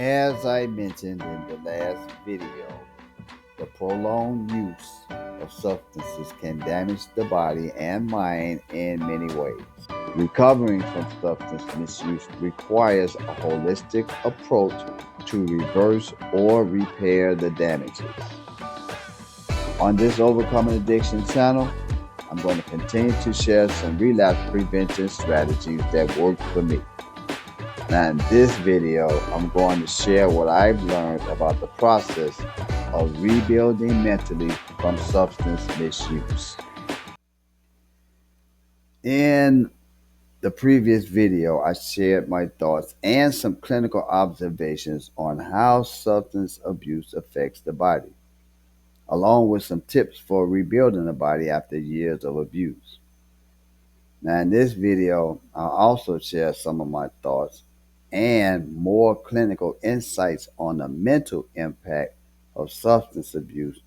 As I mentioned in the last video, the prolonged use of substances can damage the body and mind in many ways. Recovering from substance misuse requires a holistic approach to reverse or repair the damages. On this Overcoming Addiction channel, I'm going to continue to share some relapse prevention strategies that work for me. Now in this video, I'm going to share what I've learned about the process of rebuilding mentally from substance misuse. In the previous video, I shared my thoughts and some clinical observations on how substance abuse affects the body, along with some tips for rebuilding the body after years of abuse. Now in this video, I'll also share some of my thoughts and more clinical insights on the mental impact of substance abuse.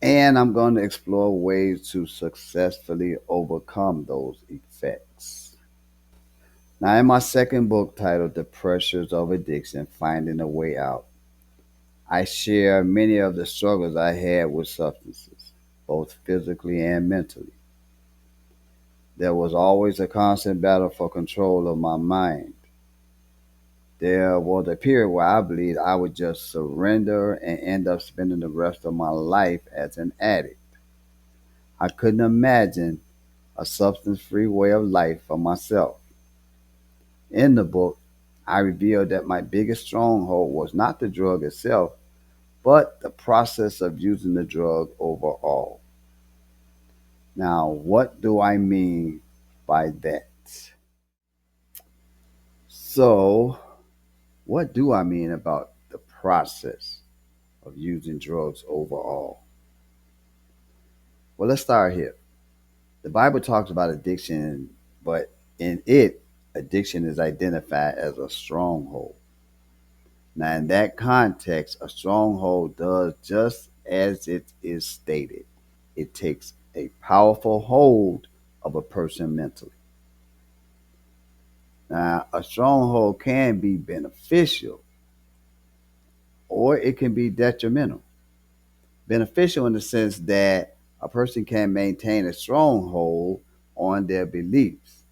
And I'm going to explore ways to successfully overcome those effects. Now, in my second book titled The Pressures of Addiction Finding a Way Out, I share many of the struggles I had with substances, both physically and mentally. There was always a constant battle for control of my mind. There was a period where I believed I would just surrender and end up spending the rest of my life as an addict. I couldn't imagine a substance free way of life for myself. In the book, I revealed that my biggest stronghold was not the drug itself, but the process of using the drug overall. Now, what do I mean by that? So, what do I mean about the process of using drugs overall? Well, let's start here. The Bible talks about addiction, but in it, addiction is identified as a stronghold. Now, in that context, a stronghold does just as it is stated. It takes a powerful hold of a person mentally. Now, a stronghold can be beneficial or it can be detrimental. Beneficial in the sense that a person can maintain a stronghold on their beliefs,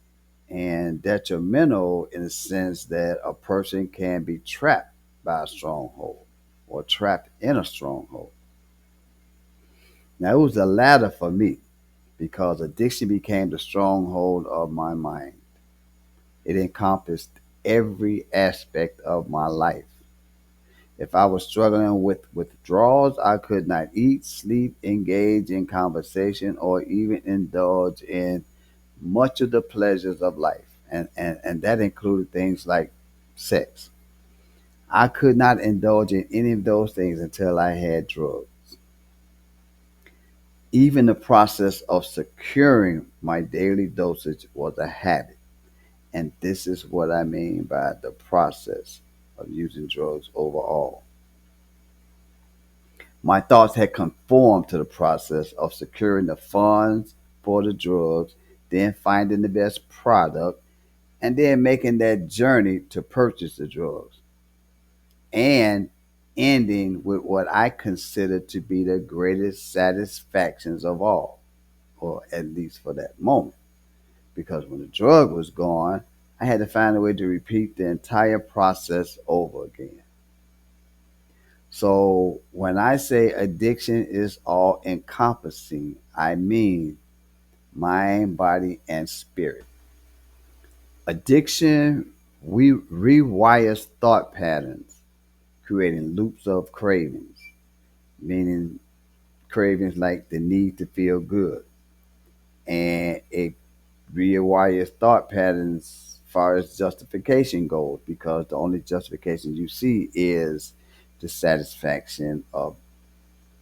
and detrimental in the sense that a person can be trapped by a stronghold or trapped in a stronghold. Now, it was the latter for me because addiction became the stronghold of my mind. It encompassed every aspect of my life. If I was struggling with withdrawals, I could not eat, sleep, engage in conversation, or even indulge in much of the pleasures of life. And that included things like sex. I could not indulge in any of those things until I had drugs. Even the process of securing my daily dosage was a habit. And this is what I mean by the process of using drugs overall. My thoughts had conformed to the process of securing the funds for the drugs, then finding the best product, and then making that journey to purchase the drugs, and ending with what I consider to be the greatest satisfactions of all, or at least for that moment. Because when the drug was gone, I had to find a way to repeat the entire process over again. So when I say addiction is all encompassing, I mean mind, body, and spirit. Addiction rewires thought patterns, creating loops of cravings, meaning cravings like the need to feel good. And it rewires thought patterns as far as justification goes, because the only justification you see is the satisfaction of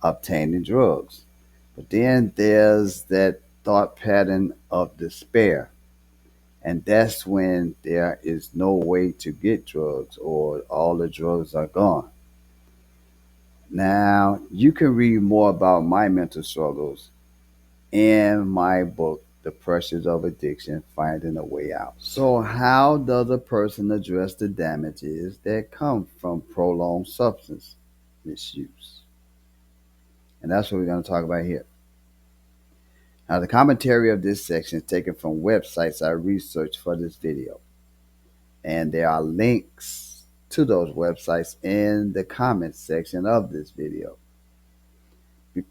obtaining drugs. But then there's that thought pattern of despair. And that's when there is no way to get drugs or all the drugs are gone. Now, you can read more about my mental struggles in my book, the pressures of addiction, finding a way out. So, how does a person address the damages that come from prolonged substance misuse? And that's what we're going to talk about here. Now, the commentary of this section is taken from websites I researched for this video, and there are links to those websites in the comment section of this video.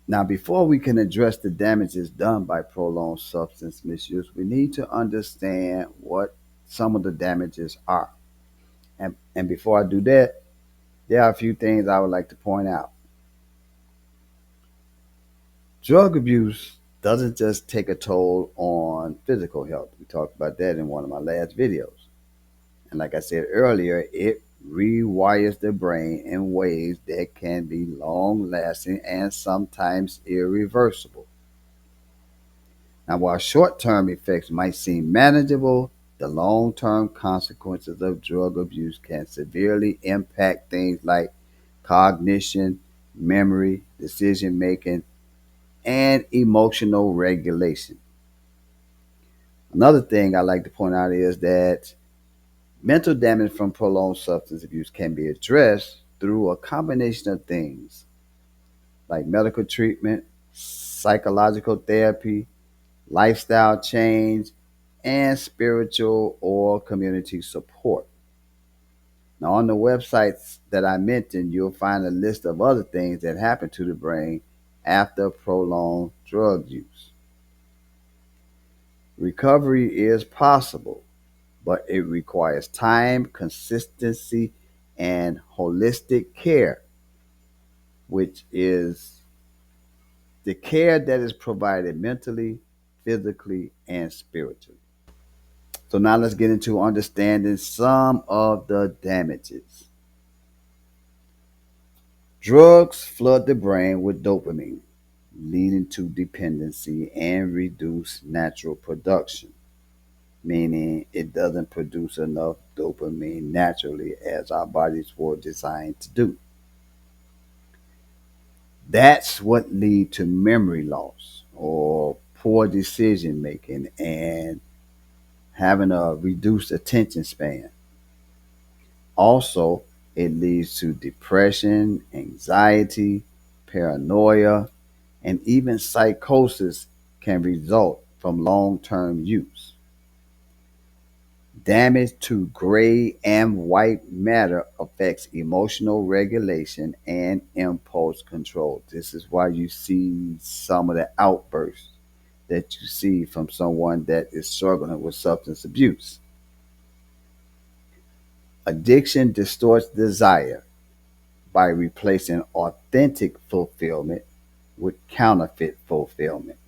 Now, before we can address the damages done by prolonged substance misuse, we need to understand what some of the damages are. And before I do that, there are a few things I would like to point out. Drug abuse doesn't just take a toll on physical health. We talked about that in one of my last videos. And like I said earlier, it rewires the brain in ways that can be long lasting and sometimes irreversible. Now, while short term effects might seem manageable, the long term consequences of drug abuse can severely impact things like cognition, memory, decision making, and emotional regulation. Another thing I like to point out is that mental damage from prolonged substance abuse can be addressed through a combination of things like medical treatment, psychological therapy, lifestyle change, and spiritual or community support. Now, on the websites that I mentioned, you'll find a list of other things that happen to the brain after prolonged drug use. Recovery is possible, but it requires time, consistency, and holistic care, which is the care that is provided mentally, physically, and spiritually. So now let's get into understanding some of the damages. Drugs flood the brain with dopamine, leading to dependency and reduced natural production, meaning it doesn't produce enough dopamine naturally as our bodies were designed to do. That's what leads to memory loss or poor decision making and having a reduced attention span. Also, it leads to depression, anxiety, paranoia, and even psychosis can result from long term use. Damage to gray and white matter affects emotional regulation and impulse control. This is why you see some of the outbursts that you see from someone that is struggling with substance abuse. Addiction distorts desire by replacing authentic fulfillment with counterfeit fulfillment.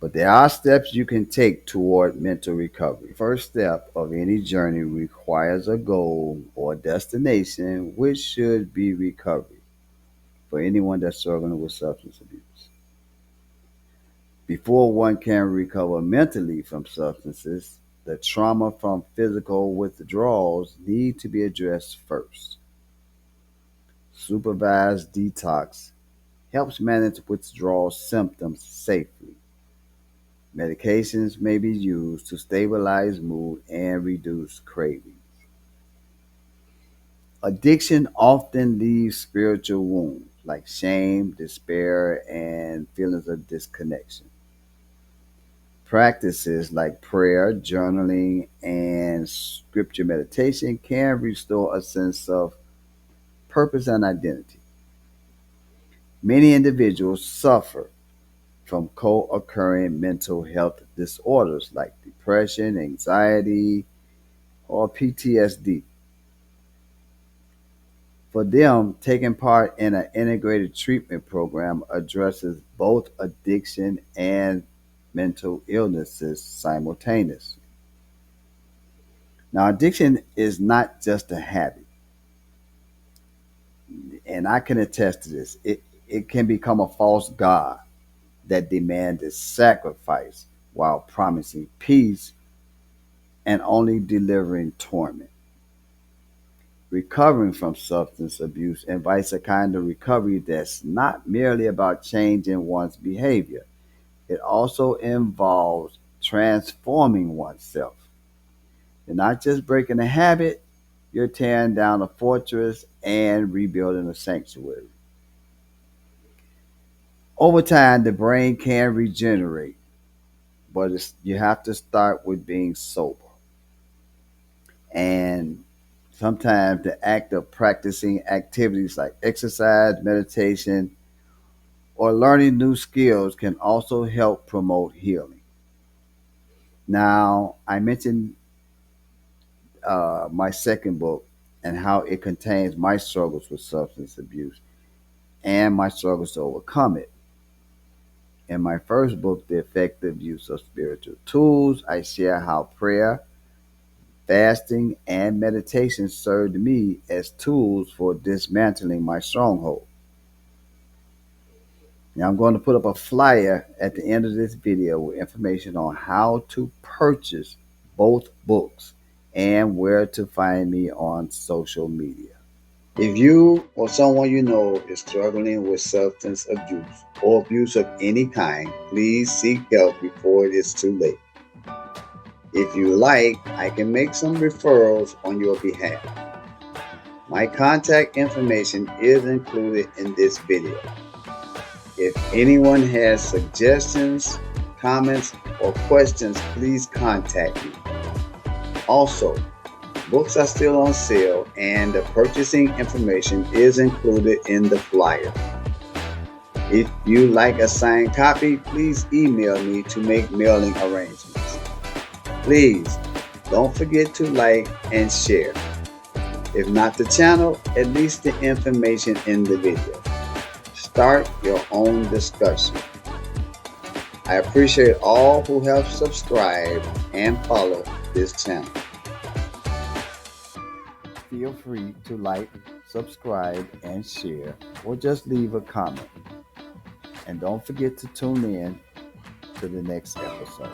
But there are steps you can take toward mental recovery. First step of any journey requires a goal or destination, which should be recovery for anyone that's struggling with substance abuse. Before one can recover mentally from substances, the trauma from physical withdrawals need to be addressed first. Supervised detox helps manage withdrawal symptoms safely. Medications may be used to stabilize mood and reduce cravings. Addiction often leaves spiritual wounds like shame, despair, and feelings of disconnection. Practices like prayer, journaling, and scripture meditation can restore a sense of purpose and identity. Many individuals suffer from co occurring mental health disorders like depression, anxiety, or PTSD. For them, taking part in an integrated treatment program addresses both addiction and mental illnesses simultaneously. Now, addiction is not just a habit, and I can attest to this. It can become a false god that demands sacrifice while promising peace and only delivering torment. Recovering from substance abuse invites a kind of recovery that's not merely about changing one's behavior. It also involves transforming oneself. You're not just breaking a habit, you're tearing down a fortress and rebuilding a sanctuary. Over time, the brain can regenerate, but you have to start with being sober. And sometimes the act of practicing activities like exercise, meditation, or learning new skills can also help promote healing. Now, I mentioned my second book and how it contains my struggles with substance abuse and my struggles to overcome it. In my first book, The Effective Use of Spiritual Tools, I share how prayer, fasting, and meditation served me as tools for dismantling my stronghold. Now, I'm going to put up a flyer at the end of this video with information on how to purchase both books and where to find me on social media. If you or someone you know is struggling with substance abuse or abuse of any kind, please seek help before it is too late. If you like, I can make some referrals on your behalf. My contact information is included in this video. If anyone has suggestions, comments, or questions, please contact me. Also, books are still on sale and the purchasing information is included in the flyer. If you like a signed copy, please email me to make mailing arrangements. Please don't forget to like and share. If not the channel, at least the information in the video. Start your own discussion. I appreciate all who have subscribed and followed this channel. Feel free to like, subscribe, and share, or just leave a comment. And don't forget to tune in to the next episode.